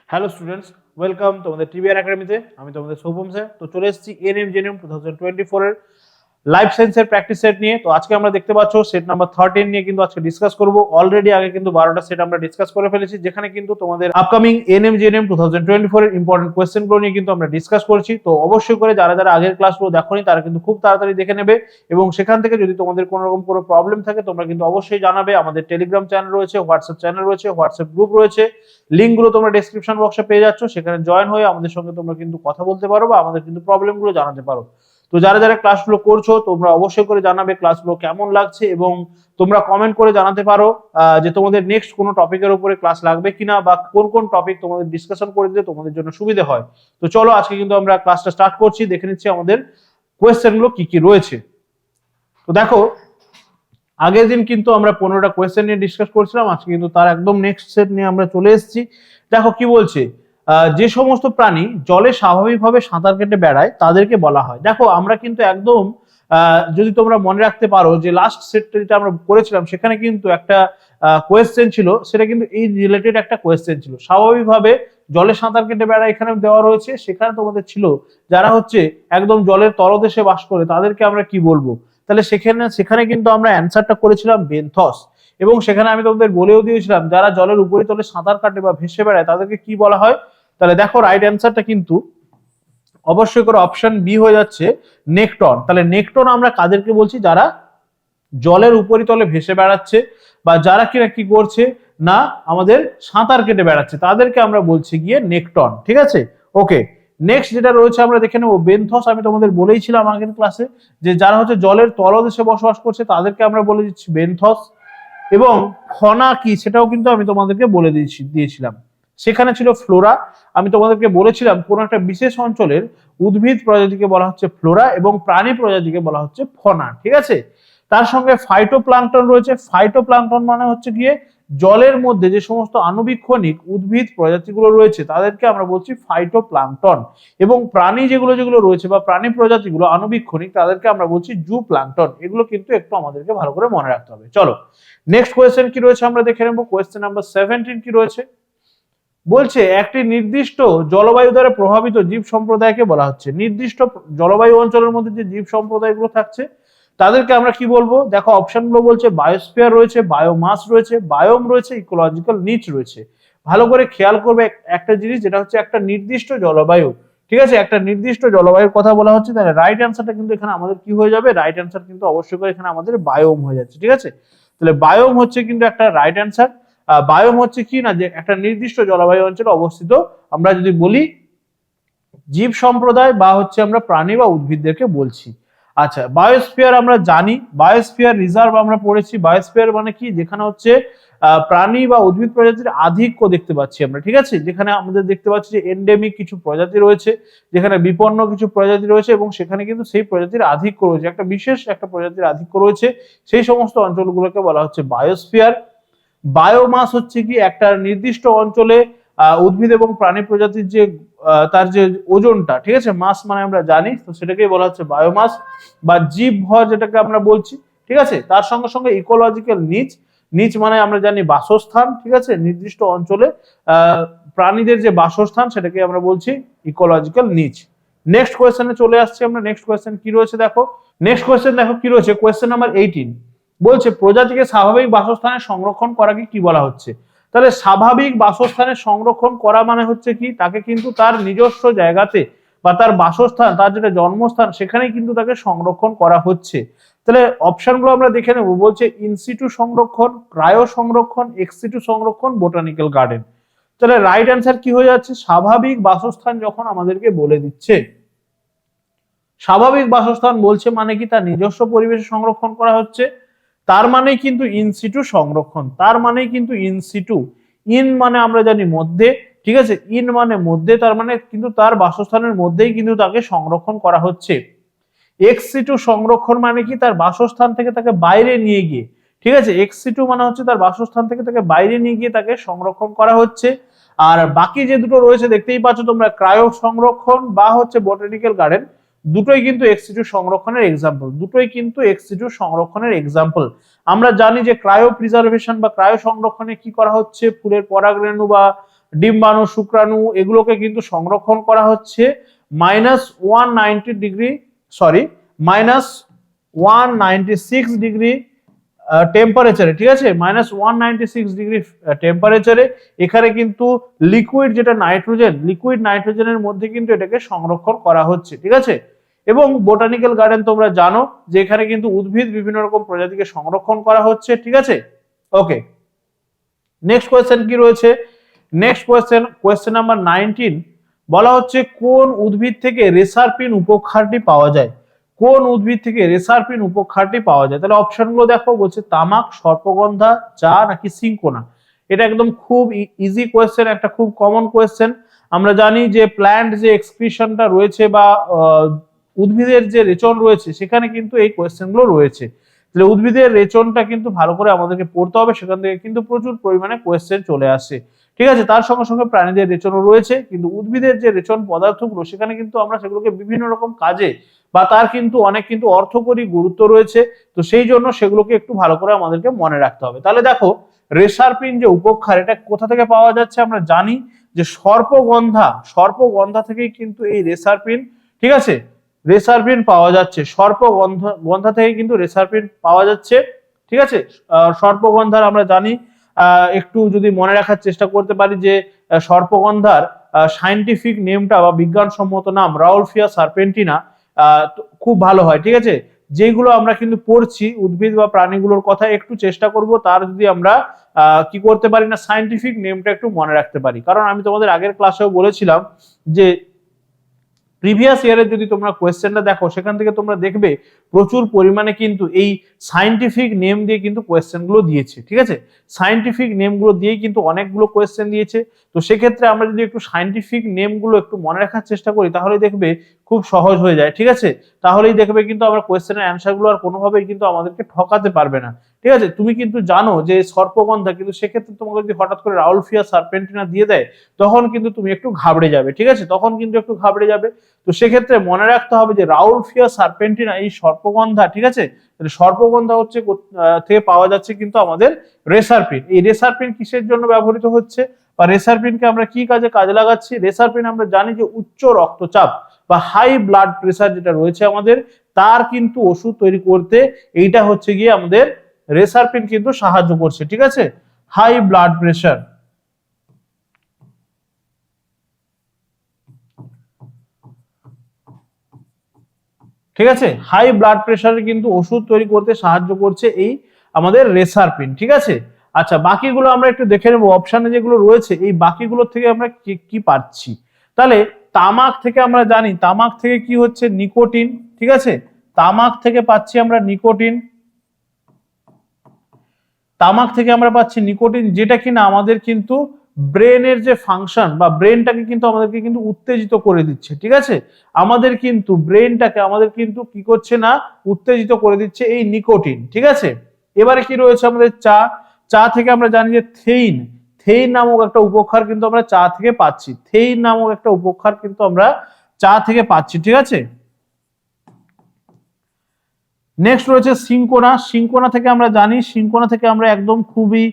Hello students, welcome তোমাদের TBR একাডেমিতে। আমি তোমাদের সৌভম স্যার। তো চলে এসেছি এনএম জেএনএম 2024 এর লাইফ সায়েন্সের প্র্যাকটিস সেট নিয়ে। তো আজকে আমরা দেখতে পাচ্ছ সেট নাম্বার 13 নিয়ে কিন্তু আজকে ডিসকাস করব। অলরেডি আগে কিন্তু 12টা সেট আমরা ডিসকাস করে ফেলেছি, যেখানে কিন্তু তোমাদের আপকামিং এনএম জেএনএম 2024 এর ইম্পর্টেন্ট কোয়েশ্চেনগুলো নিয়ে কিন্তু আমরা ডিসকাস করেছি। তো অবশ্যই করে যারা যারা আগের ক্লাসগুলো দেখোনি তারা কিন্তু খুব তাড়াতাড়ি দেখে নেবে, এবং সেখান থেকে যদি তোমাদের কোনো রকম কোনো প্রবলেম থাকে তোমরা কিন্তু অবশ্যই জানাবে। আমাদের টেলিগ্রাম চ্যানেল রয়েছে, হোয়াটসঅ্যাপ চ্যানেল রয়েছে, হোয়াটসঅ্যাপ গ্রুপ রয়েছে, লিঙ্কগুলো তোমরা ডেসক্রিপশন বক্সে পেয়ে যাচ্ছ। সেখানে জয়েন হয়ে আমাদের সঙ্গে তোমরা কিন্তু কথা বলতে পারো বা আমাদের কিন্তু প্রবলেমগুলো জানাতে পারো। তো যারা যারা ক্লাসগুলো করছো তোমরা অবশ্যই করে জানাবে ক্লাসগুলো কেমন লাগছে, এবং তোমরা কমেন্ট করে জানাতে পারো যে তোমাদের নেক্সট কোনো টপিকের উপরে ক্লাস লাগবে কিনা, বা কোন কোন টপিক তোমাদের ডিসকাশন করে দিলে তোমাদের জন্য সুবিধা হয়। তো চলো আজকে কিন্তু আমরা ক্লাসটা স্টার্ট করছি। দেখে নিচ্ছি আমাদের কোয়েশ্চেনগুলো কি কি রয়েছে। তো দেখো, আগের দিন কিন্তু আমরা 15টা কোয়েশ্চেন নিয়ে ডিসকাস করছিলাম, আজকে কিন্তু তার একদম নেক্সট সেট নিয়ে আমরা চলে এসেছি। দেখো কি বলছে, যে সমস্ত প্রাণী জলে স্বাভাবিকভাবে সাঁতার কেটে বেড়ায় তাদেরকে বলা হয়। দেখো আমরা কিন্তু একদম যদি তোমরা মনে রাখতে পারো যে লাস্ট সেটটা যেটা আমরা করেছিলাম সেখানে কিন্তু একটা কোয়েশ্চেন ছিল, সেটা কিন্তু এই রিলেটেড একটা কোয়েশ্চেন ছিল। স্বাভাবিকভাবে জলে সাঁতার কেটে বেড়ায় এখানে দেওয়া রয়েছে, সেখানে তোমাদের ছিল যারা হচ্ছে একদম জলের তলদেশে বাস করে তাদেরকে আমরা কি বলবো। তাহলে সেখানে কিন্তু আমরা অ্যান্সারটা করেছিলাম বেনথস, এবং সেখানে আমি তোমাদের বলেও দিয়েছিলাম যারা জলের উপরিতলে সাঁতার কাটে বা ভেসে বেড়ায় তাদেরকে কি বলা হয়। তাহলে দেখো রাইট অ্যান্সারটা কিন্তু অবশ্যই করে অপশন বি হয়ে যাচ্ছে, নেকটন। তাহলে নেকটন আমরা কাদেরকে বলছি, যারা জলের উপরিতলে ভেসে বেড়াচ্ছে বা যারা কিনা কি করছে না আমাদের সাঁতার কেটে বেড়াচ্ছে তাদেরকে আমরা বলছি গিয়ে নেকটন। ঠিক আছে, ওকে। নেক্সট যেটা রয়েছে আমরা দেখে নেবো বেনথস। আমি তোমাদের বলেইছিলাম আগের ক্লাসে যে যারা হচ্ছে জলের তলদেশে বসবাস করছে তাদেরকে আমরা বলে দিচ্ছি বেনথস। এবং ফনা কি সেটাও কিন্তু আমি তোমাদেরকে বলে দিয়েছিলাম। সেখানে ছিল ফ্লোরা। আমি তোমাদেরকে বলেছিলাম কোন একটা বিশেষ অঞ্চলের উদ্ভিদ প্রজাতিকে বলা হচ্ছে ফ্লোরা এবং প্রাণী প্রজাতিকে বলা হচ্ছে ফনা। ঠিক আছে, তার সঙ্গে ফাইটোপ্লাঙ্কটন রয়েছে। ফাইটোপ্লাঙ্কটন মানে হচ্ছে গিয়ে জলের মধ্যে যে সমস্ত আণুবীক্ষণিক উদ্ভিদ প্রজাতিগুলো রয়েছে তাদেরকে আমরা বলছি ফাইটোপ্লাঙ্কটন, এবং প্রাণী যেগুলো যেগুলো রয়েছে বা প্রাণী প্রজাতিগুলো আণুবীক্ষণিক তাদেরকে আমরা বলছি জুপ্লাঙ্কটন। এগুলো কিন্তু একটু আমাদেরকে ভালো করে মনে রাখতে হবে। চলো নেক্সট কোয়েশ্চেন কি রয়েছে আমরা দেখে নেব। কোয়েশ্চেন নাম্বার 17 কি রয়েছে, বলছে একটি নির্দিষ্ট জলবায়ু দ্বারা প্রভাবিত জীব সম্প্রদায়কে বলা হচ্ছে। নির্দিষ্ট জলবায়ু অঞ্চলের মধ্যে যে জীব সম্প্রদায়গুলো থাকছে তাদেরকে আমরা কি বলবো। দেখো অপশনগুলো বলছে বায়োস্ফিয়ার রয়েছে, বায়োমাস রয়েছে, বায়োম রয়েছে, ইকোলজিক্যাল নিচ রয়েছে। ভালো করে খেয়াল করবে একটা জিনিস, যেটা হচ্ছে একটা নির্দিষ্ট জলবায়ু। ঠিক আছে, একটা নির্দিষ্ট জলবায়ুর কথা বলা হচ্ছে, তাহলে রাইট অ্যান্সারটা কিন্তু এখানে আমাদের কি হয়ে যাবে, রাইট অ্যান্সার কিন্তু অবশ্যই করে এখানে আমাদের বায়োম হয়ে যাচ্ছে। ঠিক আছে, তাহলে বায়োম হচ্ছে কিন্তু একটা রাইট অ্যান্সার। বায়োম হচ্ছে কি না, যে একটা নির্দিষ্ট জলবায়ু অঞ্চলে অবস্থিত আমরা যদি বলি জীব সম্প্রদায় বা হচ্ছে আমরা প্রাণী বা উদ্ভিদদেরকে বলছি। আচ্ছা, বায়োস্ফিয়ার আমরা জানি, বায়োস্ফিয়ার রিজার্ভ আমরা পড়েছি। বায়োস্ফিয়ার মানে কি, যেখানে হচ্ছে প্রাণী বা উদ্ভিদ প্রজাতির আধিক্য দেখতে পাচ্ছি আমরা। ঠিক আছে, যেখানে আমাদের দেখতে পাচ্ছি যে এন্ডেমিক কিছু প্রজাতি রয়েছে, যেখানে বিপন্ন কিছু প্রজাতি রয়েছে, এবং সেখানে কিন্তু সেই প্রজাতির আধিক্য রয়েছে, একটা বিশেষ একটা প্রজাতির আধিক্য রয়েছে, সেই সমস্ত অঞ্চলগুলোকে বলা হচ্ছে বায়োস্ফিয়ার। বায়োমাস হচ্ছে কি একটা নির্দিষ্ট অঞ্চলে উদ্ভিদ এবং প্রাণী প্রজাতির যে তার যে ওজনটা, ঠিক আছে, মাস মানে আমরা জানি, তো সেটাকেই বলা হচ্ছে বায়োমাস বা জীব ভর যেটাকে আমরা বলছি। ঠিক আছে, তার সঙ্গে সঙ্গে ইকোলজিক্যাল নিচ। নিচ মানে আমরা জানি বাসস্থান। ঠিক আছে, নির্দিষ্ট অঞ্চলে প্রাণীদের যে বাসস্থান সেটাকে আমরা বলছি ইকোলজিক্যাল নিচ। নেক্সট কোয়েশ্চেনে চলে আসছি আমরা। নেক্সট কোয়েশ্চেন কি রয়েছে দেখো, নেক্সট কোয়েশ্চেন দেখো কি রয়েছে, কোয়েশ্চেন নাম্বার 18 বলছে প্রজাতিকে স্বাভাবিক বাসস্থানে সংরক্ষণ করাকে কি বলা হচ্ছে। তাহলে স্বাভাবিক বাসস্থানে সংরক্ষণ করা মানে হচ্ছে কি, তাকে কিন্তু তার নিজস্ব জায়গাতে বা তার বাসস্থান, তার যেটা জন্মস্থান, সেখানে কিন্তু তাকে সংরক্ষণ করা হচ্ছে। তাহলে অপশনগুলো আমরা দেখে নেব। বলছে ইনসিটু সংরক্ষণ, ক্রায়ো সংরক্ষণ, এক্সিটু সংরক্ষণ, বোটানিক্যাল গার্ডেন। তাহলে রাইট অ্যান্সার কি হয়ে যাচ্ছে, স্বাভাবিক বাসস্থান যখন আমাদেরকে বলে দিচ্ছে, স্বাভাবিক বাসস্থান বলছে মানে কি তার নিজস্ব পরিবেশে সংরক্ষণ করা হচ্ছে, তার মানে কিন্তু ইনসিটু সংরক্ষণ, তার মানে কিন্তু ইনসিটু। ইন মানে আমরা জানি মধ্যে, ঠিক আছে, ইন মানে মধ্যে, তার মানে কিন্তু তার বাসস্থানের মধ্যেই কিন্তু তাকে সংরক্ষণ করা হচ্ছে। এক্সিটু সংরক্ষণ মানে কি তার বাসস্থান থেকে তাকে বাইরে নিয়ে গিয়ে, ঠিক আছে, এক্সিটু মানে হচ্ছে তার বাসস্থান থেকে তাকে বাইরে নিয়ে গিয়ে তাকে সংরক্ষণ করা হচ্ছে। আর বাকি যে দুটো রয়েছে দেখতেই পাচ্ছ তোমরা, ক্রায়ো সংরক্ষণ বা হচ্ছে বোটানিক্যাল গার্ডেন, দুটোই কিন্তু এক্সিটু সংরক্ষণের এক্সাম্পল, দুটোই কিন্তু এক্সিটু সংরক্ষণের এক্সাম্পল। আমরা জানি যে ক্রায়ো প্রিজার্ভেশন বা ক্রায়ো সংরক্ষণে কি করা হচ্ছে, ফুলের পরাগরেণু বা ডিম্বাণু, শুক্রাণু এগুলোকে কিন্তু সংরক্ষণ করা হচ্ছে -190 ডিগ্রি, সরি -196 ডিগ্রি টেম্পারেচারে, ঠিক আছে, -196 ডিগ্রি টেম্পারেচারে। এখানে কিন্তু লিকুইড যেটা নাইট্রোজেন, লিকুইড নাইট্রোজেনের মধ্যে কিন্তু এটাকে সংরক্ষণ করা হচ্ছে, ঠিক আছে। এবং বোটানিক্যাল গার্ডেন তোমরা জানো যে এখানে কিন্তু উদ্ভিদ বিভিন্ন রকম প্রজাতিকে সংরক্ষণ করা হচ্ছে, ঠিক আছে। ওকে, নেক্সট কোয়েশ্চেন কি রয়েছে? নেক্সট কোয়েশ্চেন নাম্বার 19 বলা হচ্ছে কোন উদ্ভিদ থেকে রেসারপিন উপক্ষারটি পাওয়া যায়? কোন উদ্ভিদ থেকে রেসারপিন উপক্ষারটি পাওয়া যায়? তাহলে অপশনগুলো দেখো, বলছে তামাক, সর্পগন্ধা, চা নাকি সিঙ্কোনা। এটা একদম খুব ইজি কোয়েশ্চেন, একটা খুব কমন কোয়েশ্চেন। আমরা জানি যে প্ল্যান্ট যে এক্সক্রিশনটা রয়েছে বা উদ্ভিদের যে রেচন রয়েছে সেখানে কিন্তু এই কোয়েশ্চেনগুলো রয়েছে। তাহলে উদ্ভিদের রেচনটা কিন্তু ভালো করে আমাদেরকে পড়তে হবে, সেখান থেকে কিন্তু প্রচুর পরিমাণে কোয়েশ্চেন চলে আসে, ঠিক আছে। তার সঙ্গে সঙ্গে প্রাণীদের রেচনও রয়েছে, কিন্তু উদ্ভিদের যে রেচন পদার্থগুলো সেখানে কিন্তু আমরা সেগুলোকে বিভিন্ন রকম কাজে বা তার কিন্তু অনেক কিন্তু অর্থকরী গুরুত্ব রয়েছে, তো সেই জন্য সেগুলোকে একটু ভালো করে আমাদেরকে মনে রাখতে হবে। তাহলে দেখো, রেসারপিন যে উপক্ষার, এটা কোথা থেকে পাওয়া যাচ্ছে? আমরা জানি যে সর্পগন্ধা থেকেই কিন্তু এই রেসারপিন, ঠিক আছে, রেসারপিন পাওয়া যাচ্ছে। সর্পগন্ধা থেকে কিন্তু রেসারপিন পাওয়া যাচ্ছে, ঠিক আছে। সর্পগন্ধার আমরা জানি, একটু যদি মনে রাখার চেষ্টা করতে পারি যে সর্পগন্ধার সায়েন্টিফিক নেমটা বা বিজ্ঞানসম্মত নাম রাউলফিয়া সার্পেন্টিনা, খুব ভালো হয়, ঠিক আছে। যেগুলো আমরা কিন্তু পড়ছি উদ্ভিদ বা প্রাণীগুলোর কথা, একটু চেষ্টা করব তার যদি আমরা কি করতে পারি না, সায়েন্টিফিক নেমটা একটু মনে রাখতে পারি। কারণ আমি তোমাদের আগের ক্লাসেও বলেছিলাম যে প্রিভিয়াস ইয়ারের যদি তোমরা কোয়েশ্চেনটা দেখো, সেখান থেকে তোমরা দেখবে প্রচুর পরিমাণে কিন্তু এই সায়েন্টিফিক নেম দিয়ে কিন্তু কোয়েশ্চেনগুলো দিয়েছে, ঠিক আছে। সায়েন্টিফিক নেমগুলো দিয়েই কিন্তু অনেকগুলো কোয়েশ্চেন দিয়েছে। তো সেক্ষেত্রে আমরা যদি একটু সায়েন্টিফিক নেমগুলো একটু মনে রাখার চেষ্টা করি, তাহলে দেখবে খুব সহজ হয়ে যায়, ঠিক আছে। তাহলেই দেখবে কিন্তু আমরা কোয়েশ্চেনের অ্যান্সারগুলো আর কোনোভাবেই কিন্তু আমাদেরকে ঠকাতে পারবে না, ঠিক আছে। তুমি কিন্তু জানো যে সর্পগন্ধা, কিন্তু সেক্ষেত্রে তোমাকে যদি হঠাৎ করে রাউলফিয়া সার্পেন্টিনা দিয়ে দেয়, তখন কিন্তু তুমি একটু ঘাবড়ে যাবে, ঠিক আছে, তখন কিন্তু একটু ঘাবড়ে যাবে। তো সেক্ষেত্রে মনে রাখতে হবে যে রাউলফিয়া সার্পেন্টিনা এই সর্পগন্ধা, ঠিক আছে। সর্পগন্ধা হচ্ছে থেকে পাওয়া যাচ্ছে কিন্তু আমাদের রেসারপিন। এই রেসারপিন কিসের জন্য ব্যবহৃত হচ্ছে বা রেসারপিনকে আমরা কি কাজে লাগাচ্ছি? রেসারপিন আমরা জানি যে উচ্চ রক্তচাপ বা হাই ব্লাড প্রেসার যেটা রয়েছে আমাদের, তার কিন্তু ওষুধ তৈরি করতে এইটা হচ্ছে গিয়ে আমাদের রেসারপিন কিন্তু সাহায্য করছে, ঠিক আছে। হাই ব্লাড প্রেসার, ঠিক আছে, হাই ব্লাড প্রেসারের কিন্তু ওষুধ তৈরি করতে সাহায্য করছে এই আমাদের রেসারপিন, ঠিক আছে। আচ্ছা, বাকিগুলো আমরা একটু দেখে নেব, অপশনে যেগুলো রয়েছে এই বাকিগুলো থেকে আমরা কি পাচ্ছি। তাহলে তামাক থেকে আমরা জানি, তামাক থেকে কি হচ্ছে? নিকোটিন, ঠিক আছে। তামাক থেকে পাচ্ছি আমরা নিকোটিন, তামাক থেকে আমরা পাচ্ছি নিকোটিন, যেটা কিনা আমাদের কিন্তু ব্রেনের যে ফাংশন বা ব্রেনটাকে কিন্তু আমাদেরকে কিন্তু উত্তেজিত করে দিচ্ছে, ঠিক আছে। আমাদের কিন্তু ব্রেনটাকে আমাদের কিন্তু কি করছে না, উত্তেজিত করে দিচ্ছে এই নিকোটিন, ঠিক আছে। এবারে কি রয়েছে আমাদের চা থেকে আমরা জানি যে থেইন নামক একটা উপক্ষার কিন্তু আমরা চা থেকে পাচ্ছি, থেইন নামক একটা উপক্ষার কিন্তু আমরা চা থেকে পাচ্ছি, ঠিক আছে। নেক্সট রয়েছে সিঙ্কোনা থেকে আমরা জানি, সিঙ্কোনা থেকে আমরা একদম খুবই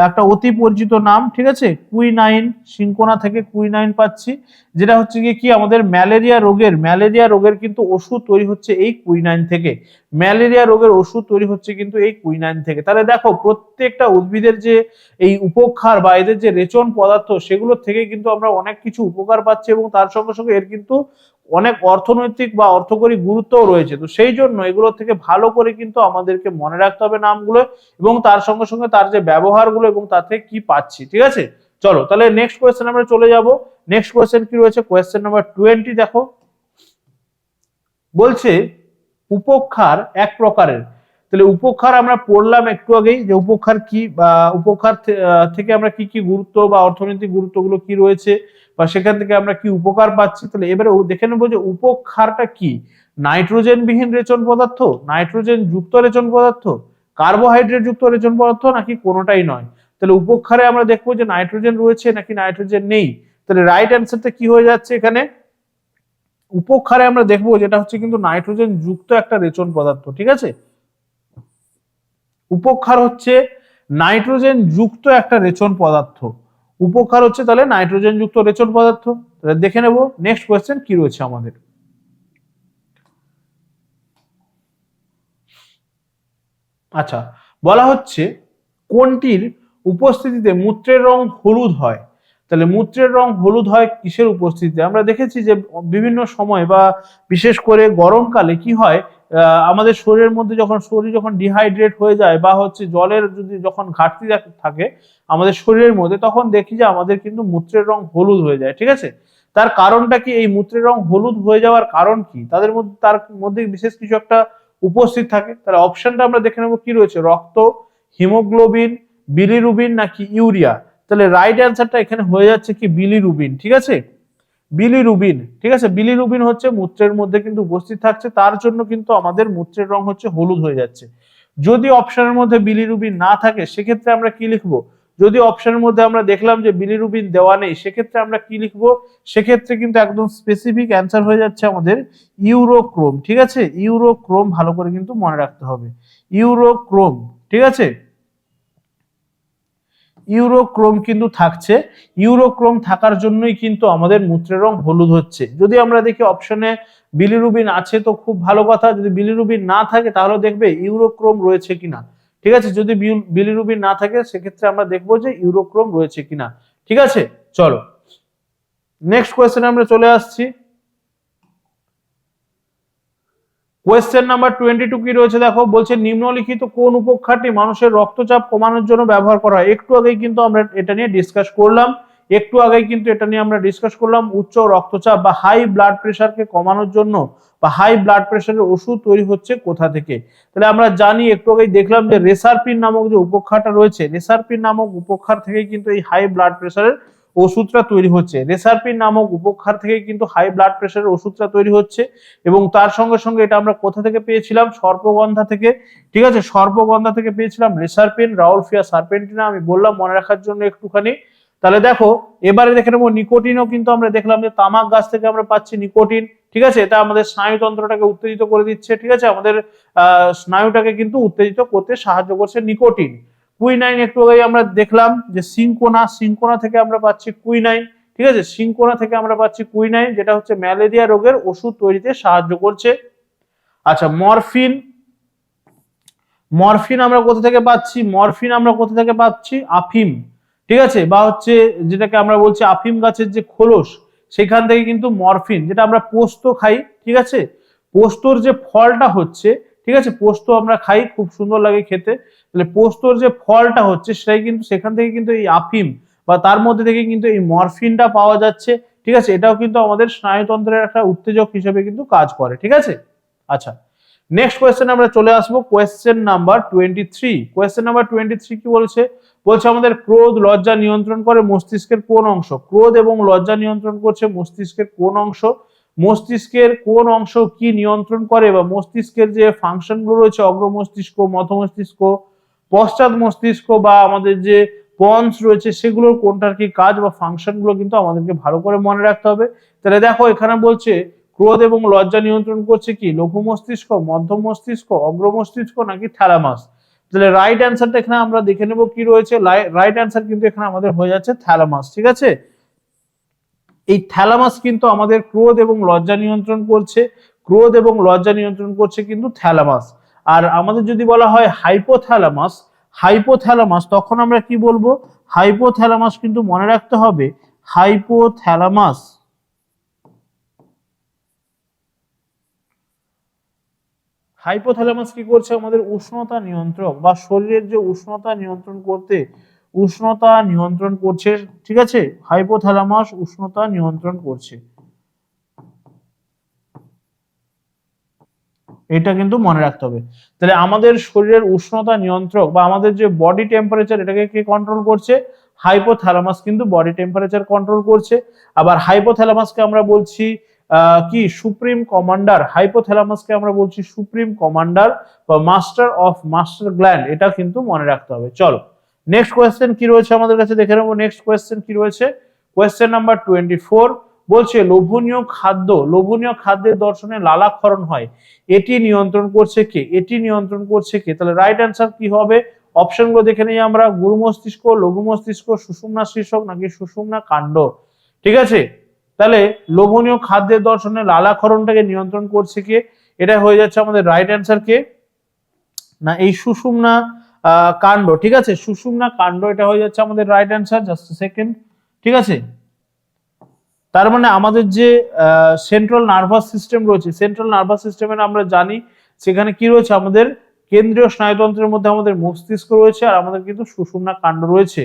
একটা অতি পরিচিত নাম, ঠিক আছে, কুইনাইন। সিঙ্কোনা থেকে কুইনাইন পাচ্ছি, যেটা হচ্ছে কি আমাদের ম্যালেরিয়া রোগের কিন্তু ওষুধ তৈরি হচ্ছে এই কুইনাইন থেকে। ম্যালেরিয়া রোগের ওষুধ তৈরি হচ্ছে কিন্তু এই কুইনাইন থেকে। তাহলে দেখো, প্রত্যেকটা উদ্ভিদের যে এই উপক্ষার বা এদের যে রেচন পদার্থ, সেগুলো থেকে কিন্তু আমরা অনেক কিছু উপকার পাচ্ছি, এবং তার সঙ্গে সঙ্গে এর কিন্তু অনেক অর্থনৈতিক বা অর্থকরী গুরুত্বও রয়েছে। তো সেই জন্য এগুলো থেকে ভালো করে কিন্তু আমাদেরকে মনে রাখতে হবে নামগুলো, এবং তার সঙ্গে সঙ্গে তার যে ব্যবহারগুলো এবং তাতে কি পাচ্ছি, ঠিক আছে। চলো তাহলে নেক্সট কোয়েশ্চেন আমরা চলে যাব। নেক্সট কোয়েশ্চেন কি রয়েছে? কোয়েশ্চেন নাম্বার 20 দেখো, বলছে উপক্ষার এক প্রকারের। তাহলে উপক্ষার আমরা পড়লাম একটু আগেই যে উপক্ষার কি, বা উপক্ষার থেকে আমরা কি গুরুত্ব বা অর্থনৈতিক গুরুত্বগুলো কি রয়েছে, বা সেখান থেকে আমরা কি উপকার পাচ্ছি। তাহলে এবারে দেখে নেবো যে উপক্ষারটা কি। নাইট্রোজেন বিহীন রেচন পদার্থ, নাইট্রোজেন যুক্ত রেচন পদার্থ, কার্বোহাইড্রেট যুক্ত রেচন পদার্থ, নাকি কোনোটাই নয়। তাহলে উপক্ষারে আমরা দেখবো যে নাইট্রোজেন রয়েছে নাকি নাইট্রোজেন নেই। তাহলে রাইট অ্যান্সারটা কি হয়ে যাচ্ছে এখানে? উপক্ষারে আমরা দেখবো যেটা হচ্ছে কিন্তু নাইট্রোজেন যুক্ত একটা রেচন পদার্থ, ঠিক আছে। উপক্ষার হচ্ছে নাইট্রোজেন যুক্ত একটা রেচন পদার্থ। উপক্ষার হচ্ছে তাহলে নাইট্রোজেন যুক্ত রেচন পদার্থ। তাহলে দেখে নেব নেক্সট কোয়েশ্চেন কি রয়েছে আমাদের। আচ্ছা, বলা হচ্ছে কোনটির উপস্থিতিতে মূত্রের রং হলুদ হয়। তাহলে মূত্রের রং হলুদ হয় কিসের উপস্থিতিতে? আমরা দেখেছি যে বিভিন্ন সময় বা বিশেষ করে গরমকালে কি হয়, আমাদের শরীরের মধ্যে শরীর যখন ডিহাইড্রেট হয়ে যায় বা হচ্ছে জলের যদি যখন ঘাটতি থাকে আমাদের শরীরের মধ্যে, তখন দেখি যে আমাদের কিন্তু মূত্রের রং হলুদ হয়ে যায়। ঠিক আছে, তার কারণটা কি? এই মূত্রের রং হলুদ হয়ে যাওয়ার কারণ কি? তার মধ্যে বিশেষ কিছু একটা উপস্থিত থাকে। তাহলে অপশনটা আমরা দেখে নেব কি রয়েছে, রক্ত, হিমোগ্লোবিন, বিলিরুবিন নাকি ইউরিয়া। তাহলে রাইট অ্যান্সারটা এখানে হয়ে যাচ্ছে কি বিলিরুবিন। ঠিক আছে, বিলিরুবিন। ঠিক আছে, বিলিরুবিন হচ্ছে মূত্রের মধ্যে কিন্তু উপস্থিত থাকছে, তার জন্য কিন্তু আমাদের মূত্রের রং হচ্ছে হলুদ হয়ে যাচ্ছে। যদি অপশনের মধ্যে বিলিরুবিন না থাকে সেক্ষেত্রে আমরা কি লিখবো? যদি অপশনের মধ্যে আমরা দেখলাম যে বিলিরুবিন দেওয়া নেই সেক্ষেত্রে আমরা কি লিখবো? সেক্ষেত্রে কিন্তু একদম স্পেসিফিক অ্যান্সার হয়ে যাচ্ছে আমাদের ইউরোক্রোম। ঠিক আছে, ইউরোক্রোম ভালো করে কিন্তু মনে রাখতে হবে, ইউরোক্রোম। ঠিক আছে, ইউরোক্রোম কিন্তু থাকছে, ইউরোক্রোম থাকার জন্যই কিন্তু আমাদের মূত্রের রং হলুদ হচ্ছে। যদি আমরা দেখি অপশনে বিলিরুবিন আছে তো খুব ভালো কথা, যদি বিলিরুবিন না থাকে তাহলে দেখবে ইউরোক্রোম রয়েছে কিনা। ঠিক আছে, যদি বিলিরুবিন না থাকে সেক্ষেত্রে আমরা দেখবো যে ইউরোক্রোম রয়েছে কিনা। ঠিক আছে, চলো নেক্সট কোয়েশ্চেনে আমরা চলে আসছি। কোয়েশ্চেন নাম্বার 22 কি রয়েছে দেখো, বলছে নিম্নলিখিত কোন উপক্ষারটি মানুষের রক্তচাপ কমানোর জন্য ব্যবহার করা হয়। একটু আগেই কিন্তু আমরা এটা নিয়ে ডিসকাস করলাম, উচ্চ রক্তচাপ বা হাই ব্লাড প্রেশারকে কমানোর জন্য বা হাই ব্লাড প্রেশারের ওষুধ তৈরি হচ্ছে কোথা থেকে। তাহলে আমরা জানি, একটু আগেই দেখলাম যে রেসারপিন নামক যে উপক্ষারটা রয়েছে, রেসারপিন নামক উপক্ষার থেকে কিন্তু এই হাই ব্লাড প্রেশারের ওষুধটা তৈরি হচ্ছে। রেসারপিন নামক উপক্ষার থেকে কিন্তু হাই ব্লাড প্রেশারের ওষুধটা তৈরি হচ্ছে, এবং তার সঙ্গে সঙ্গে এটা আমরা কোথা থেকে পেয়েছিলাম? সর্পগন্ধা থেকে। ঠিক আছে, সর্পগন্ধা থেকে পেয়েছিলাম রেসারপিন, রাউলফিয়া সার্পেন্টিনা, আমি বললাম মনে রাখার জন্য একটুখানি। তাহলে দেখো এবারে দেখে নেবো নিকোটিনও কিন্তু আমরা দেখলাম যে তামাক গাছ থেকে আমরা পাচ্ছি নিকোটিন। ঠিক আছে, এটা আমাদের স্নায়ুতন্ত্রটাকে উত্তেজিত করে দিচ্ছে। ঠিক আছে, আমাদের স্নায়ুটাকে কিন্তু উত্তেজিত করতে সাহায্য করছে নিকোটিন। কুইনাইন একটু আগে আমরা দেখলাম যে সিনকোনা থেকে আমরা পাচ্ছি কুইনাইন। ঠিক আছে, সিনকোনা থেকে আমরা পাচ্ছি কুইনাইন, যেটা হচ্ছে ম্যালেরিয়া রোগের ওষুধ তৈরিতে সাহায্য করছে। আচ্ছা, মরফিন আমরা কোথা থেকে পাচ্ছি? আফিম। ঠিক আছে, বা হচ্ছে যেটাকে আমরা বলছি আফিম গাছের যে খোলস, সেখান থেকে কিন্তু মরফিন, যেটা আমরা পোস্ত খাই। ঠিক আছে, পোস্তর যে ফলটা হচ্ছে, ঠিক আছে, পোস্ত আমরা খাই, খুব সুন্দর লাগে খেতে। তাহলে পোস্তর যে ফলটা হচ্ছে সেটাই কিন্তু, সেখান থেকে কিন্তু এই আফিম বা তার মধ্যে থেকে কিন্তু এই মরফিনটা পাওয়া যাচ্ছে। ঠিক আছে, এটাও কিন্তু আমাদের স্নায়ুতন্ত্রের একটা উত্তেজক হিসেবে কিন্তু কাজ করে। ঠিক আছে, আচ্ছা নেক্সট কোয়েশ্চেন আমরা চলে আসবো, কোয়েশ্চেন নাম্বার 23। কোয়েশ্চেন নাম্বার 23 কি বলছে? বলছে আমাদের ক্রোধ লজ্জা নিয়ন্ত্রণ করে মস্তিষ্কের কোন অংশ? ক্রোধ এবং লজ্জা নিয়ন্ত্রণ করছে মস্তিষ্কের কোন অংশ? মস্তিষ্কের কোন অংশ কি নিয়ন্ত্রণ করে, বা মস্তিষ্কের যে ফাংশন গুলো রয়েছে, অগ্র মস্তিষ্ক, মধ্য মস্তিষ্ক, পশ্চাৎ মস্তিষ্ক বা আমাদের যে পন্স রয়েছে, সেগুলোর কোনটার কি কাজ বা ফাংশন গুলো কিন্তু আমাদেরকে ভালো করে মনে রাখতে হবে। তাহলে দেখো এখানে বলছে ক্রোধ এবং লজ্জা নিয়ন্ত্রণ করছে কি লঘু মস্তিষ্ক, মধ্য মস্তিষ্ক, অগ্র মস্তিষ্ক নাকি থ্যালামাস। তাহলে রাইট অ্যান্সারটা এখানে আমরা দেখে নেব কি রয়েছে। রাইট অ্যান্সার কিন্তু এখানে আমাদের হয়ে যাচ্ছে থ্যালামাস। ঠিক আছে, এই থ্যালামাস কিন্তু আমাদের ক্রোধ এবং লজ্জা নিয়ন্ত্রণ করছে, কিন্তু থ্যালামাস। আর আমাদের যদি বলা হয় হাইপোথ্যালামাস, তখন আমরা কি বলবো? হাইপোথ্যালামাস কিন্তু মনে রাখতে হবে, হাইপোথ্যালামাস কি করছে? আমাদের উষ্ণতা নিয়ন্ত্রক বা শরীরের যে উষ্ণতা নিয়ন্ত্রণ করছে। ঠিক আছে, হাইপোথ্যালামাস উষ্ণতা নিয়ন্ত্রণ করছে, এটা কিন্তু মনে রাখতে হবে। তাহলে আমাদের শরীরের উষ্ণতা নিয়ন্ত্রক বা আমাদের যে বডি টেম্পারেচার, এটাকে কে কন্ট্রোল করছে? হাইপোথ্যালামাস কিন্তু বডি টেম্পারেচার কন্ট্রোল করছে। আবার হাইপোথ্যালামাসকে আমরা বলছি কি সুপ্রিম কমান্ডার। হাইপোথ্যালামাসকে আমরা বলছি সুপ্রিম কমান্ডার বা মাস্টার গ্ল্যান্ড, এটা কিন্তু মনে রাখতে হবে। চলো নেক্সট কোয়েশ্চেন কি রয়েছে আমাদের কাছে দেখে নেবো। নেক্সট কোয়েশ্চেন কি রয়েছে? কোয়েশ্চেন নাম্বার 24 বলছে লোভনীয় খাদ্যের দর্শনে লালাক্ষরণ হয়, এটি নিয়ন্ত্রণ করছে কে? তাহলে রাইট অ্যান্সার কি হবে? অপশনগুলো দেখে নিই আমরা, গুরু মস্তিষ্ক, লঘু মস্তিষ্ক, সুষুম্না শীর্ষক নাকি সুষুম্না কাণ্ড। ঠিক আছে, তাহলে লোভনীয় খাদ্যের দর্শনে লালাক্ষরণটাকে নিয়ন্ত্রণ করছে কে? এটা হয়ে যাচ্ছে আমাদের রাইট অ্যান্সার কে না এই সুষুম্না কাণ্ড। ঠিক আছে, সুষুম্না কাণ্ড এটা হয়ে যাচ্ছে আমাদের রাইট অ্যান্সার। Just second. ঠিক আছে, তার মানে আমাদের যে সেন্ট্রাল নার্ভাস সিস্টেম রয়েছে, সেন্ট্রাল নার্ভাস সিস্টেমের আমরা জানি সেখানে কি রয়েছে, আমাদের কেন্দ্রীয় স্নায়ুতন্ত্রের মধ্যে আমাদের মস্তিষ্ক রয়েছে আর আমাদের কিন্তু সুষুম্না কাণ্ড রয়েছে।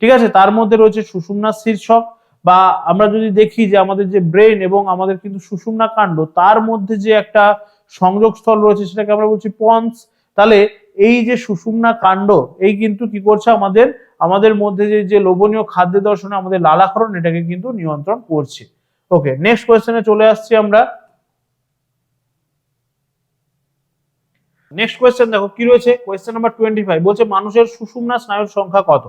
ঠিক আছে, তার মধ্যে রয়েছে সুষুম্না শীর্ষক, বা আমরা যদি দেখি যে আমাদের যে ব্রেন এবং আমাদের কিন্তু সুষুম্না কাণ্ড তার মধ্যে যে একটা সংযোগস্থল রয়েছে সেটাকে আমরা বলছি পন্স। তাহলে এই যে সুষুম্না কাণ্ড এই কিন্তু কি করছে, আমাদের মধ্যে যে লোভনীয় খাদ্য দর্শনে আমাদের লালাক্ষরণ এটাকে কিন্তু নিয়ন্ত্রণ করছে। ওকে, নেক্সট কোয়েশ্চেনে চলে আসছি আমরা। নেক্সট কোয়েশ্চেন দেখো কি রয়েছে, কোয়েশ্চেন নাম্বার 25 বলছে মানুষের সুষুম্না স্নায়ুর সংখ্যা কত?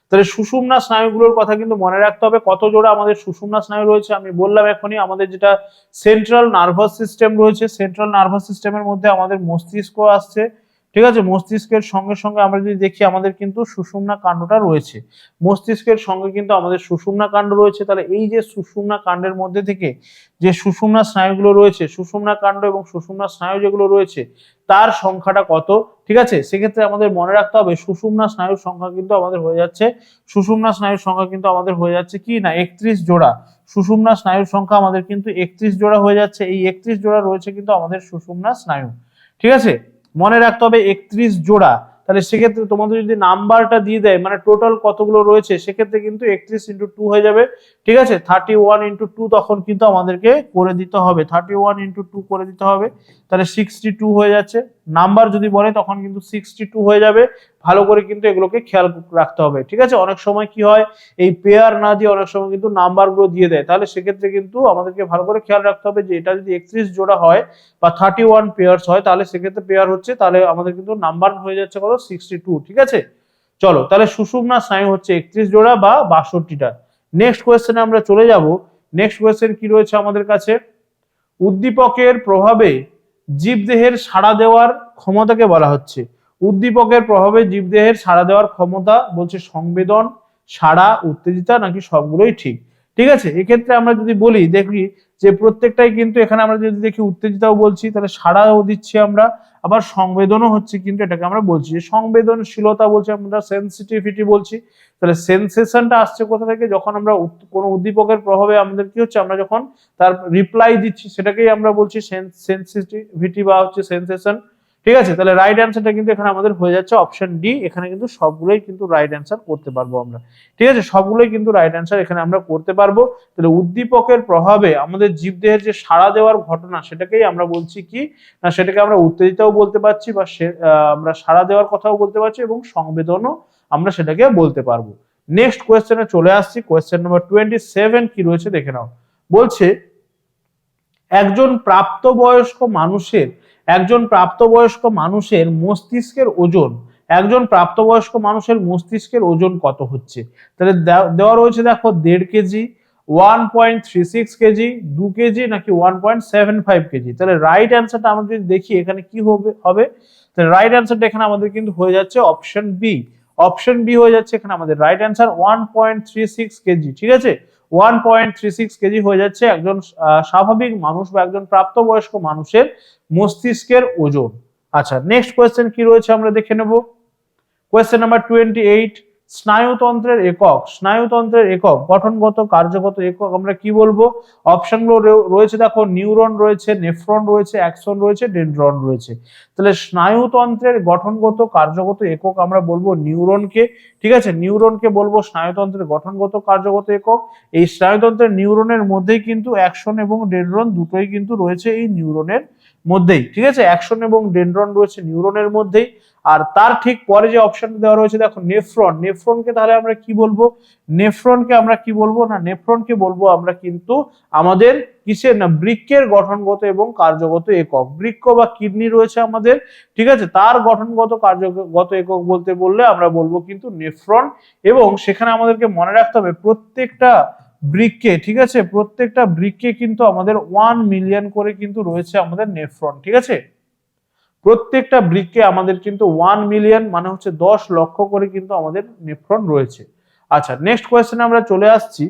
তাহলে সুষুম্না স্নায়ুগুলোর কথা কিন্তু মনে রাখতে হবে, কত জোড়া আমাদের সুষুম্না স্নায়ু রয়েছে। আমি বললাম এখনই, আমাদের যেটা সেন্ট্রাল নার্ভাস সিস্টেম রয়েছে, সেন্ট্রাল নার্ভাস সিস্টেমের মধ্যে আমাদের মস্তিষ্ক আসছে। ঠিক আছে, মস্তিষ্কের সঙ্গে সঙ্গে আমরা যদি দেখি আমাদের কিন্তু সুষুম্না কাণ্ডটা রয়েছে, মস্তিষ্কের সঙ্গে কিন্তু আমাদের সুষুম্না কাণ্ড রয়েছে। তাহলে এই যে সুষুম্না কাণ্ডের মধ্যে থেকে যে সুষুম্না স্নায়ুগুলো রয়েছে, সুষুম্না কাণ্ড এবং সুষুম্না স্নায়ু যেগুলো রয়েছে তার সংখ্যাটা কত? ঠিক আছে, সেক্ষেত্রে আমাদের মনে রাখতে হবে সুষুম্না স্নায়ুর সংখ্যা কিন্তু আমাদের হয়ে যাচ্ছে, সুষুম্না স্নায়ুর সংখ্যা কিন্তু আমাদের হয়ে যাচ্ছে কি না 31 জোড়া। সুষুম্না স্নায়ুর সংখ্যা আমাদের কিন্তু 31 জোড়া হয়ে যাচ্ছে। এই 31 জোড়া রয়েছে কিন্তু আমাদের সুষুম্না স্নায়ু। ঠিক আছে, মনে রাখতে হবে 31 জোড়া। তাহলে সেক্ষেত্রে তোমাদের যদি নাম্বারটা দিয়ে দেয় মানে টোটাল কতগুলো রয়েছে, সেক্ষেত্রে কিন্তু 31 × 2 হয়ে যাবে। ঠিক আছে, 31 × 2 তখন কিন্তু আমাদেরকে করে দিতে হবে, 31 × 2 করে দিতে হবে। তাহলে 62 হয়ে যাচ্ছে। নাম্বার যদি বলে তখন কিন্তু 62 হয়ে যাবে। ভালো করে কিন্তু এগুলোকে খেয়াল রাখতে হবে। ঠিক আছে, অনেক সময় কি হয়, এই পেয়ার না দিয়ে অনেক সময় কিন্তু নাম্বারগুলো দিয়ে দেয়, তাহলে সেক্ষেত্রে কিন্তু আমাদেরকে ভালো করে খেয়াল রাখতে হবে যে এটা যদি 31 জোড়া হয় বা 31 পেয়ার্স হয়, তাহলে সেক্ষেত্রে পেয়ার হচ্ছে, তাহলে আমাদের কিন্তু নাম্বার হয়ে যাচ্ছে কত 62। ঠিক আছে, চলো তাহলে সুষুম্না স্নায়ু হচ্ছে 31 জোড়া বা 62টা। নেক্সট কোয়েশ্চেনে আমরা চলে যাব। নেক্সট কোয়েশ্চেন কি রয়েছে আমাদের কাছে, উদ্দীপকের প্রভাবে জীবদেহের সাড়া দেওয়ার ক্ষমতাকে বলা হচ্ছে। উদ্দীপকের প্রভাবে জীবদেহের সাড়া দেওয়ার ক্ষমতা বলছে সংবেদন, সাড়া, উত্তেজিতা নাকি সবগুলোই ঠিক? ঠিক আছে, এক্ষেত্রে আমরা যদি বলি দেখি যে প্রত্যেকটাই কিন্তু, এখানে আমরা যদি দেখি উত্তেজিতাও বলছি, তাহলে সাড়াও দিচ্ছি আমরা, আবার সংবেদনও হচ্ছে, কিন্তু এটাকে আমরা বলছি যে সংবেদনশীলতা বলছি, আমরা সেনসিটিভিটি বলছি। তাহলে সেন্সেশনটা আসছে কোথা থেকে, যখন আমরা কোনো উদ্দীপকের প্রভাবে আমাদের কি হচ্ছে, আমরা যখন তার রিপ্লাই দিচ্ছি সেটাকেই আমরা বলছি সেনসিটিভিটি বা হচ্ছে সেন্সেশন। ঠিক আছে, তাহলে রাইট অ্যান্সারটা কিন্তু এখানে আমাদের হয়ে যাচ্ছে অপশন ডি। এখানে কিন্তু সবগুলোই কিন্তু রাইট অ্যান্সার করতে পারবো আমরা। ঠিক আছে, সবগুলোই কিন্তু রাইট অ্যান্সার এখানে আমরা করতে পারবো। তাহলে উদ্দীপকের প্রভাবে আমাদের জীবদেহের যে সাড়া দেওয়ার ঘটনা সেটাকেই আমরা বলছি কি না, সেটাকে আমরা উত্তেজিতাও বলতে পারছি, বা আমরা সাড়া দেওয়ার কথাও বলতে পারছি, এবং সংবেদনও আমরা সেটাকে বলতে পারবো। নেক্সট কোয়েশ্চেনে চলে আসছি। কোয়েশ্চেন নাম্বার 27 কি রয়েছে দেখে নাও। বলছে একজন প্রাপ্তবয়স্ক মানুষের মস্তিষ্কের ওজন, একজন প্রাপ্তবয়স্ক মানুষের মস্তিষ্কের ওজন কত হচ্ছে? তাহলে দেওয়া রয়েছে দেখো 1.5 কেজি, 1.36 কেজি, 2 কেজি নাকি 1.75 কেজি। তাহলে রাইট অ্যান্সারটা আমরা যদি দেখি এখানে কি হবে, তাহলে রাইট অ্যান্সারটা এখানে আমাদের কিন্তু হয়ে যাচ্ছে অপশন বি। অপশন বি হয়ে যাচ্ছে এখানে আমাদের রাইট অ্যান্সার 1.36 কেজি। ঠিক আছে, 1.36 কেজি হয়ে যাচ্ছে একজন স্বাভাবিক মানুষ বা একজন প্রাপ্তবয়স্ক মানুষের মস্তিষ্কের ওজন। আচ্ছা, নেক্সট কোয়েশ্চেন কি রয়েছে আমরা দেখে নেব। কোয়েশ্চেন নাম্বার 28, স্নায়ুতন্ত্রের একক, স্নায়ুতন্ত্রের একক, গঠনগত কার্যগত একক আমরা কি বলবো? অপশনগুলো রয়েছে দেখো, নিউরন রয়েছে, নেফ্রন রয়েছে, অ্যাক্সন রয়েছে, ডেনড্রন রয়েছে। তাহলে স্নায়ুতন্ত্রের গঠনগত কার্যগত একক আমরা বলবো নিউরনকে। ঠিক আছে, নিউরনকে বলবো স্নায়ুতন্ত্রের গঠনগত কার্যগত একক। এই স্নায়ুতন্ত্রের নিউরনের মধ্যেই কিন্তু অ্যাকশন এবং ডেনড্রন দুটোই কিন্তু রয়েছে এই নিউরনের মধ্যেই। ঠিক আছে, অ্যাকশন এবং ডেনড্রন রয়েছে নিউরনের মধ্যেই। আর তার ঠিক পরে যে অপশনটা দেওয়া রয়েছে দেখো নেফ্রন, নেফ্রনকে তাহলে আমরা কি বলবো? নেফ্রনকে আমরা কি বলবো না, নেফ্রনকে বলবো আমরা কিন্তু আমাদের কিসের না, বৃক্কের গঠনগত এবং কার্যগত একক। বৃক্ক বা কিডনি রয়েছে আমাদের, ঠিক আছে, তার গঠনগত কার্যগত একক বলতে বললে আমরা বলবো কিন্তু নেফ্রন। এবং সেখানে আমাদেরকে মনে রাখতে হবে প্রত্যেকটা বৃক্কে, ঠিক আছে, প্রত্যেকটা বৃক্কে কিন্তু আমাদের 1 মিলিয়ন করে কিন্তু রয়েছে আমাদের নেফ্রন। ঠিক আছে, প্রত্যেকটা বৃক্কে আমাদের কিন্তু 1 মিলিয়ন মানে হচ্ছে 10 লক্ষ করে কিন্তু আমাদের নেফ্রন রয়েছে। আচ্ছা, নেক্সট কোয়েশ্চেনে আমরা চলে আসছি।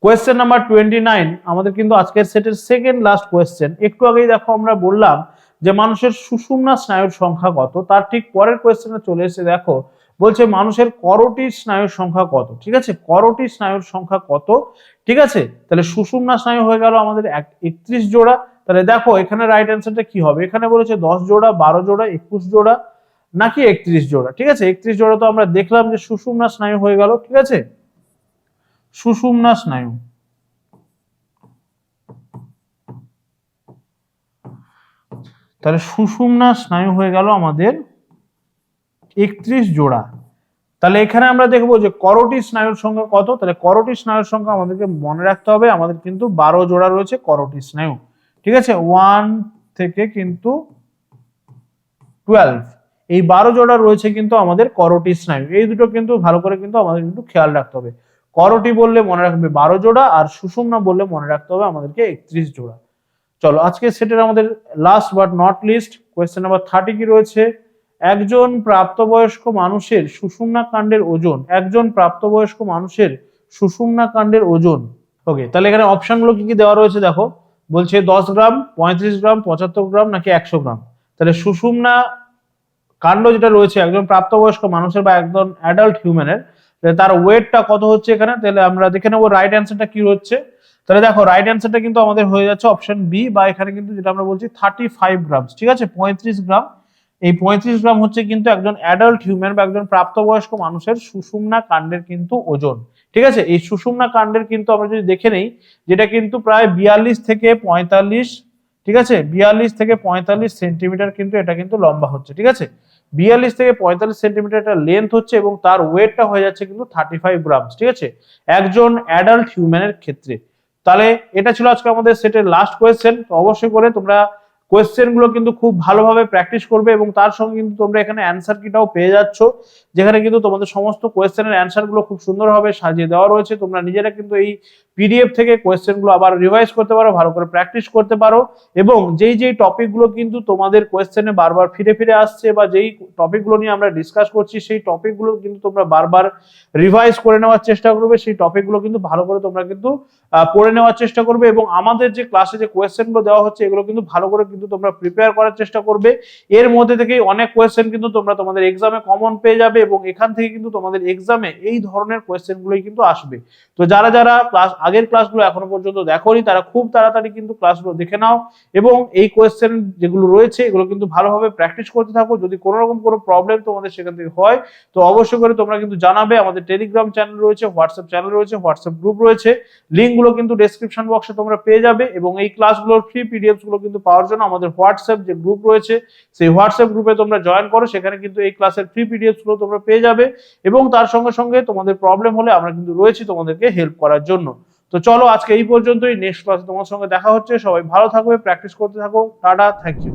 কোয়েশ্চেন নাম্বার 29 আমাদের কিন্তু আজকের সেটের সেকেন্ড লাস্ট কোয়েশ্চেন। একটু আগেই দেখো আমরা বললাম যে মানুষের সুষুম্না স্নায়ুর সংখ্যা কত, তার ঠিক পরের কোয়েশ্চেনে চলে এসে দেখো বলছে মানুষের করোটি স্নায়ুর সংখ্যা কত। ঠিক আছে, করোটি স্নায়ুর সংখ্যা কত, ঠিক আছে। তাহলে সুষুম্না স্নায়ু হয়ে গেল আমাদের 31 জোড়া। তাহলে দেখো এখানে রাইট অ্যান্সারটা কি হবে, এখানে বলেছে 10 জোড়া, 12 জোড়া, 21 জোড়া নাকি 31 জোড়া। ঠিক আছে, 31 জোড়া তো আমরা দেখলাম যে সুষুম্না স্নায়ু হয়ে গেল। ঠিক আছে, সুষুম্না স্নায়ু, তাহলে সুষুম্না স্নায়ু হয়ে গেল আমাদের 31 জোড়া। তাহলে এখানে আমরা দেখবো যে করোটি স্নায়ুর সংখ্যা কত। তাহলে করোটি স্নায়ুর সংখ্যা আমাদেরকে মনে রাখতে হবে, আমাদের কিন্তু 12 জোড়া রয়েছে করোটি স্নায়ু। ঠিক আছে, 1 থেকে কিন্তু 12, এই 12 জোড়া রয়েছে কিন্তু আমাদের করোটি স্নায়ু। এই দুটো কিন্তু ভালো করে কিন্তু আমাদের কিন্তু খেয়াল রাখতে হবে। করোটি বললে মনে রাখবে 12 জোড়া, আর সুষুম্না বললে মনে রাখতে হবে আমাদেরকে 31 জোড়া। চলো আজকে সেটের আমাদের last but not list question number 30 কি রয়েছে, একজন প্রাপ্তবয়স্ক মানুষের সুষুম্না কাণ্ডের ওজন, একজন প্রাপ্তবয়স্ক মানুষের সুষুম্না কাণ্ডের ওজন। ওকে, তাহলে এখানে অপশনগুলো কি কি দেওয়া রয়েছে দেখো, বলছে 10 গ্রাম, 35 গ্রাম, 75 গ্রাম নাকি 100 গ্রাম। তাহলে সুষুম্না কাণ্ড যেটা রয়েছে একজন প্রাপ্তবয়স্ক মানুষের বা একজন অ্যাডাল্ট হিউম্যানের, তার ওয়েটটা কত হচ্ছে এখানে। তাহলে আমরা দেখে নেবো রাইট অ্যান্সারটা কি হচ্ছে। তাহলে দেখো রাইট অ্যান্সারটা কিন্তু আমাদের হয়ে যাচ্ছে অপশন বি, বা এখানে কিন্তু যেটা আমরা বলছি 35 গ্রাম। ঠিক আছে, 35 গ্রাম। এই 35 গ্রাম হচ্ছে কিন্তু একজন অ্যাডাল্ট হিউম্যান বা একজন প্রাপ্তবয়স্ক মানুষের সুষুম্না কাণ্ডের কিন্তু ওজন। ঠিক আছে, এই সুষুম্না কাণ্ডের কিন্তু আমরা যদি দেখে নেই, যেটা কিন্তু প্রায় 42 থেকে 45, ঠিক আছে, 42 থেকে 45 সেন্টিমিটার কিন্তু এটা কিন্তু লম্বা হচ্ছে। ঠিক আছে, 42 থেকে 45 সেন্টিমিটার এটা লেন্থ হচ্ছে, এবং তার ওয়েটটা হয়ে যাচ্ছে কিন্তু 35 গ্রাম। ঠিক আছে, একজন অ্যাডাল্ট হিউম্যানের ক্ষেত্রে। তাহলে এটা ছিল আজকে আমাদের সেটের লাস্ট কোয়েশ্চেন। তো অবশ্যই করে তোমরা কোয়েশ্চেন গুলো কিন্তু খুব ভালোভাবে প্র্যাকটিস করবে, এবং তার সঙ্গে কিন্তু তোমরা এখানে অ্যান্সার কিটাও পেয়ে যাচ্ছ, যেখানে কিন্তু তোমাদের সমস্ত কোয়েশ্চেনের অ্যান্সার গুলো খুব সুন্দরভাবে সাজিয়ে দেওয়া রয়েছে। তোমরা নিজেরা কিন্তু এই পিডিএফ থেকে কোয়েশ্চেন গুলো আবার রিভাইজ করতে পারো, ভালো করে প্র্যাকটিস করতে পারো, এবং যেই যেই টপিক গুলো কিন্তু তোমাদের কোয়েশ্চেনে বারবার ফিরে ফিরে আসছে, বা যেই টপিক গুলো নিয়ে আমরা ডিসকাস করছি, সেই টপিক গুলো কিন্তু তোমরা বারবার রিভাইজ করে নেওয়ার চেষ্টা করবে। সেই টপিক গুলো কিন্তু ভালো করে তোমরা কিন্তু পড়ে নেওয়ার চেষ্টা করবে, এবং আমাদের যে ক্লাসে যে কোয়েশ্চেন গুলো দেওয়া হচ্ছে এগুলো কিন্তু ভালো করে কিন্তু তোমরা প্রিপেয়ার করার চেষ্টা করবে। এর মধ্যে থেকে অনেক কোয়েশ্চেন কিন্তু তোমরা তোমাদের এক্সামে কমন পেয়ে যাবে, এবং এখান থেকে কিন্তু তোমাদের এক্সামে এই ধরনের কোয়েশ্চেন গুলোই কিন্তু আসবে। তো যারা যারা আগের ক্লাসগুলো এখনো পর্যন্ত দেখোনি, তারা খুব তাড়াতাড়ি কিন্তু ক্লাসগুলো দেখে নাও, এবং এই কোয়েশ্চেন যেগুলো রয়েছে এগুলো কিন্তু ভালোভাবে প্র্যাকটিস করতে থাকো। যদি কোনো রকম কোনো প্রবলেম তোমাদের সেখান থেকে হয়, তো অবশ্যই করে তোমরা কিন্তু জানাবে। আমাদের টেলিগ্রাম চ্যানেল রয়েছে, হোয়াটসঅ্যাপ চ্যানেল রয়েছে, হোয়াটসঅ্যাপ গ্রুপ রয়েছে, লিঙ্ক গুলো কিন্তু ডেসক্রিপশন বক্সে তোমরা পেয়ে যাবে। এবং এই ক্লাসগুলোর ফ্রি পিডিএফ গুলো কিন্তু পাওয়ার জন্য আমাদের হোয়াটসঅ্যাপ যে গ্রুপ রয়েছে, সেই হোয়াটসঅ্যাপ গ্রুপে তোমরা জয়েন করো, সেখানে কিন্তু এই ক্লাসের ফ্রি পিডিএফ গুলো তোমরা পেয়ে যাবে, এবং তার সঙ্গে সঙ্গে তোমাদের প্রবলেম হলে আমরা কিন্তু রয়েছি তোমাদেরকে হেল্প করার জন্য। তো চলো আজকে এই পর্যন্তই, নেক্সট ক্লাসে তোমার সঙ্গে দেখা হচ্ছে। সবাই ভালো থাকবে, প্র্যাকটিস করতে থাকো। Tata, thank you.